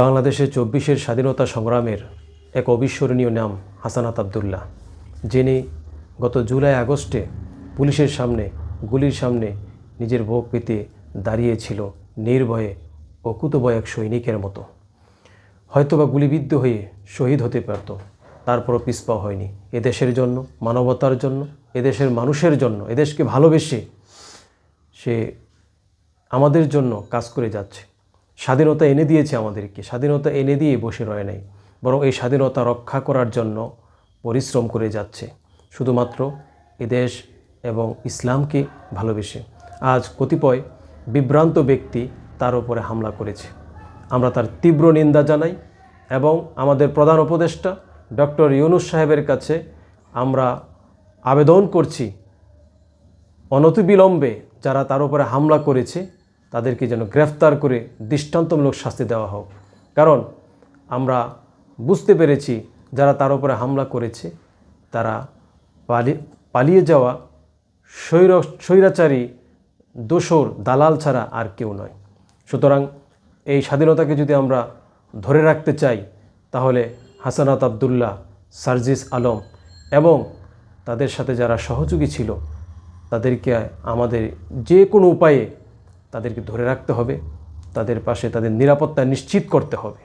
বাংলাদেশের ২৪-এর স্বাধীনতা সংগ্রামের এক অবিস্মরণীয় নাম হাসানাত আবদুল্লাহ, যিনি গত জুলাই আগস্টে পুলিশের সামনে গুলির সামনে নিজের বুক পেতে দাঁড়িয়েছিল নির্ভয়ে ও কুতভয় এক সৈনিকের মতো। হয়তোবা গুলিবিদ্ধ হয়ে শহীদ হতে পারত, তারপরও পিছপা হয়নি। এদেশের জন্য, মানবতার জন্য, এদেশের মানুষের জন্য, এদেশকে ভালোবেসে সে আমাদের জন্য কাজ করে যাচ্ছে। স্বাধীনতা এনে দিয়েছে আমাদেরকে, স্বাধীনতা এনে দিয়ে বসে রয় নাই, বরং এই স্বাধীনতা রক্ষা করার জন্য পরিশ্রম করে যাচ্ছে, শুধুমাত্র এদেশ এবং ইসলামকে ভালোবেসে। আজ কতিপয় বিভ্রান্ত ব্যক্তি তার উপরে হামলা করেছে। আমরা তার তীব্র নিন্দা জানাই এবং আমাদের প্রধান উপদেষ্টা ডক্টর ইউনূস সাহেবের কাছে আমরা আবেদন করছি, অনতিবিলম্বে যারা তার উপরে হামলা করেছে তাদেরকে যেন গ্রেফতার করে দৃষ্টান্তমূলক শাস্তি দেওয়া হোক। কারণ আমরা বুঝতে পেরেছি যারা তার উপরে হামলা করেছে তারা পালিয়ে যাওয়া স্বৈরাচারী দোসর দালাল ছাড়া আর কেউ নয়। সুতরাং এই স্বাধীনতাকে যদি আমরা ধরে রাখতে চাই তাহলে হাসানাত আবদুল্লাহ, সার্জিস আলম এবং তাদের সাথে যারা সহযোগী ছিল তাদেরকে আমাদের যে কোনো উপায়ে তাদেরকে ধরে রাখতে হবে, তাদের পাশে তাদের নিরাপত্তা নিশ্চিত করতে হবে।